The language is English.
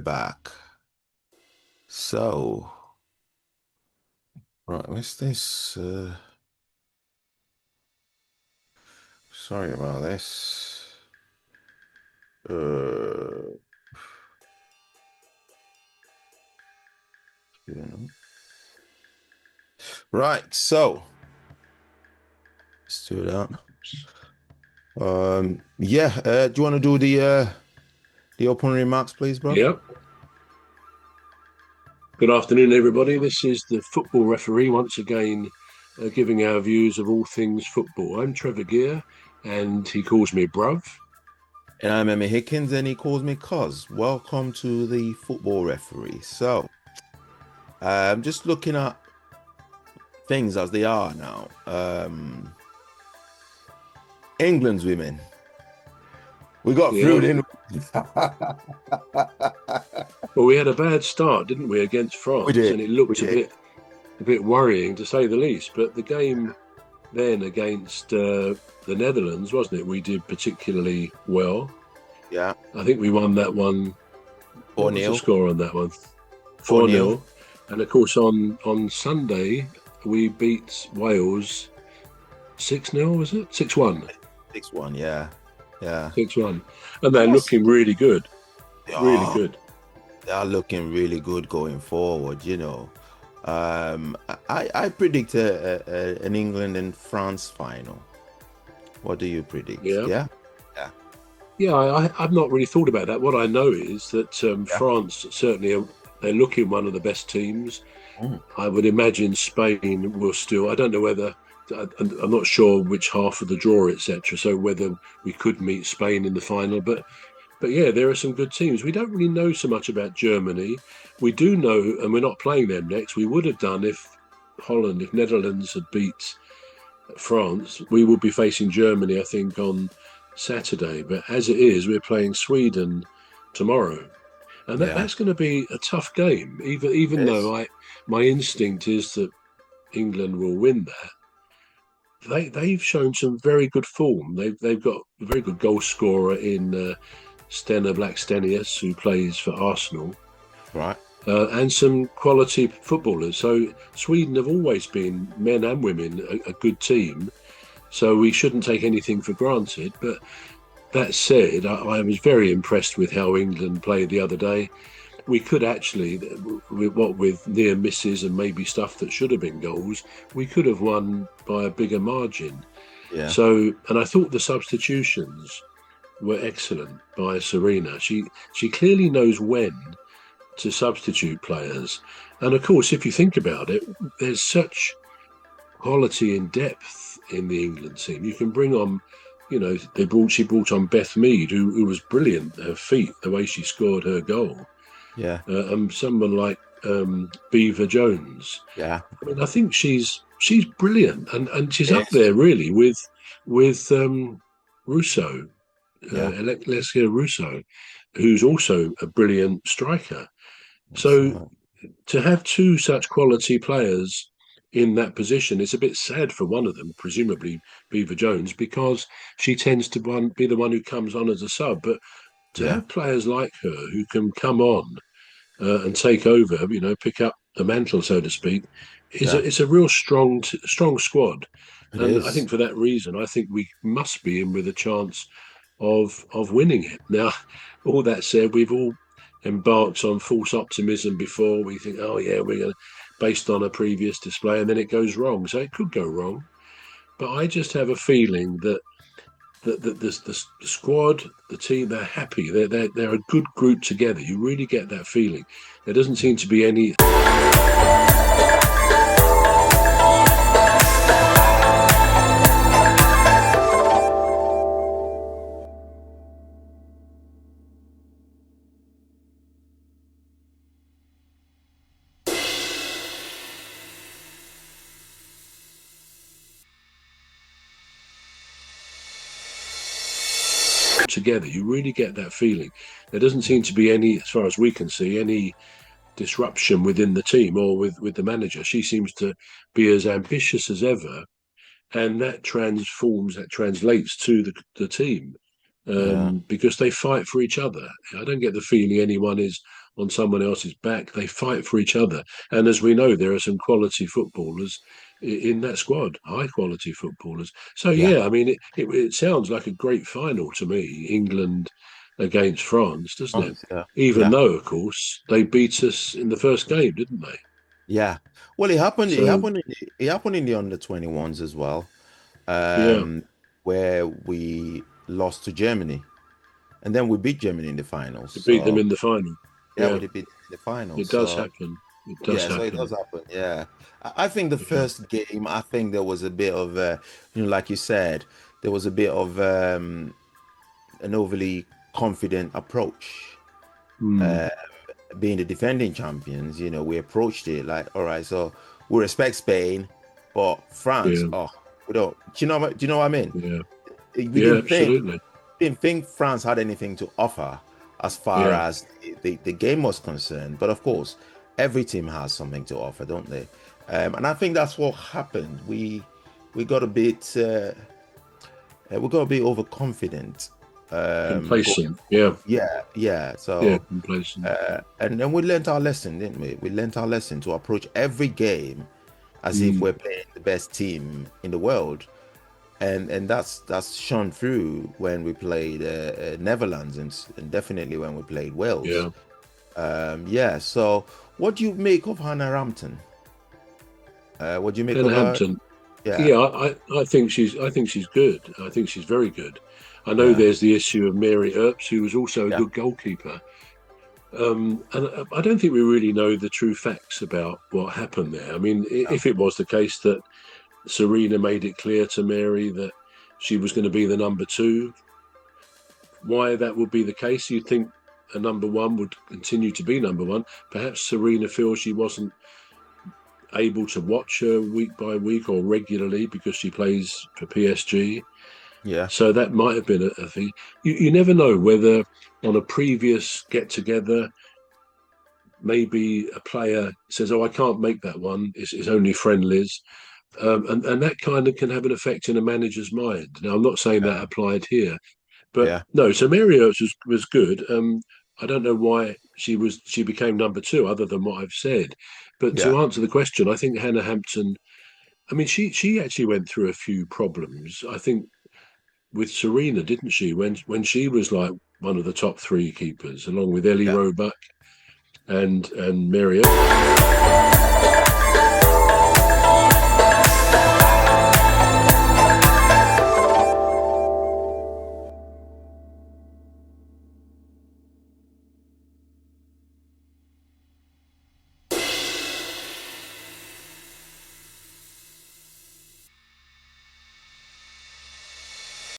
back. So, right, what's this? Sorry about this. Uh, yeah. Right, so let's do that. Yeah. Do you want to do the opening remarks, please, bro? Yep. Good afternoon, everybody. This is the football referee once again giving our views of all things football. I'm Trevor Gear, and he calls me Bruv. And I'm Emmy Hikins, and he calls me Cuz. Welcome to the football referee. So, I'm just looking at things as they are now. England's women. We got through, Yeah. didn't we? Well, we had a bad start, didn't we, against We France, did. and it We looked a did. bit worrying to say the least. But the game then against the Netherlands, wasn't it? We did particularly well. Yeah. I think we won that one. 4 What was the nil. score on that one? 4 4 nil. nil. And of course, on Sunday, we beat Wales 6-0, was it? 6-1. 6-1. Yeah. Yeah. 6-1. And I they're must. looking really good. They Really are, good. they are looking really good going forward. I predict an England and France final. What do you predict? Yeah. Yeah. Yeah. Yeah, I've not really thought about that. What I know is that Yeah. France certainly they're looking one of the best teams. Mm. I would imagine Spain will still. I don't know whether. I'm not sure which half of the draw, etc. So whether we could meet Spain in the final, but yeah, there are some good teams. We don't really know so much about Germany. We do know, and we're not playing them next. We would have done if Netherlands had beat France, we would be facing Germany, I think, on Saturday. But as it is, we're playing Sweden tomorrow, and Yeah. that's going to be a tough game. Even Yes. though my instinct is that England will win that, they've shown some very good form. They've got a very good goal scorer in Stena Blackstenius, who plays for Arsenal, Right. and some quality footballers. So Sweden have always been, men and women, a good team. So we shouldn't take anything for granted. But that said, I was very impressed with how England played the other day. We could actually, with near misses and maybe stuff that should have been goals, we could have won by a bigger margin. Yeah. So, and I thought the substitutions were excellent by Serena. She clearly knows when to substitute players, and of course, if you think about it, there's such quality and depth in the England team. You can bring on, she brought on Beth Mead, who was brilliant. Her feet, the way she scored her goal, Yeah. and someone like Beaver Jones. Yeah. I mean, I think she's brilliant, and she's up Yes. there really with Russo, Yeah. Alexia Russo, who's also a brilliant striker. That's So to have two such quality players in that position, it's a bit sad for one of them, presumably Beaver Jones, because she tends to be the one who comes on as a sub. But to Yeah. have players like her who can come on and take over, pick up the mantle, so to speak, Yeah. it's a real strong squad. It And I is. think for that reason, I think we must be in with a chance of winning it. Now, all that said, we've all embarked on false optimism before. We think, oh yeah, we're going to, based on a previous display, and then it goes wrong. So it could go wrong. But I just have a feeling that the squad, the team, they're happy. They're a good group together. You really get that feeling. There doesn't seem to be any together. You really get that feeling. There doesn't seem to be any, as far as we can see, any disruption within the team or with the manager. She seems to be as ambitious as ever, and that translates to the team Yeah. because they fight for each other. I don't get the feeling anyone is on someone else's back. They fight for each other. And as we know, there are some quality footballers in that squad, high quality footballers. So, Yeah. yeah, I mean, it sounds like a great final to me, England against France, doesn't it? Yeah. Even Yeah. though, of course, they beat us in the first game, didn't they? Yeah. Well, it happened. It So, happened. It happened in the under 21s as well, yeah, where we lost to Germany, and then we beat Germany in the finals. to beat them So in the final. yeah, we Yeah, did beat them in the finals. it does So happen. It does yeah, so it does happen. happen. Yeah, I think the Yeah. first game, I think there was a bit of, like you said, there was a bit of an overly confident approach. Mm, Uh, Being the defending champions, we approached it like, all right, so we respect Spain, but France, yeah, oh, we don't. Do you know what I mean? yeah, We yeah, didn't absolutely. think France had anything to offer as far Yeah, as the game was concerned. But of course, every team has something to offer, don't they? And I think that's what happened. We got a bit overconfident. Going complacent. forward. Yeah, Yeah, yeah. yeah, So complacent. and then we learned our lesson, didn't we? We learned our lesson to approach every game as if Mm, we're playing the best team in the world, and that's shone through when we played Netherlands and definitely when we played Wales. yeah, Yeah. So, what do you make of Hannah Rampton? What do you make and of her? Hampton. Yeah, Yeah, I think she's good. I think she's very good. I know yeah, there's the issue of Mary Earps, who was also a yeah, good goalkeeper. And I don't think we really know the true facts about what happened there. I mean, yeah, if it was the case that Serena made it clear to Mary that she was going to be the number two, why that would be the case? You'd think a number one would continue to be number one. Perhaps Serena feels she wasn't able to watch her week by week or regularly because she plays for PSG. yeah, So that might have been a thing. You never know whether on a previous get together, maybe a player says, "Oh, I can't make that one. It's only friendlies," and that kind of can have an effect in a manager's mind. Now, I'm not saying that yeah, applied here, but yeah, no. So Mary Oates was good. I don't know why she became number two, other than what I've said. But yeah, to answer the question, I think Hannah Hampton. I mean, she actually went through a few problems. I think with Serena, didn't she? When she was like one of the top three keepers, along with Ellie yeah. Roebuck and Mary Earps.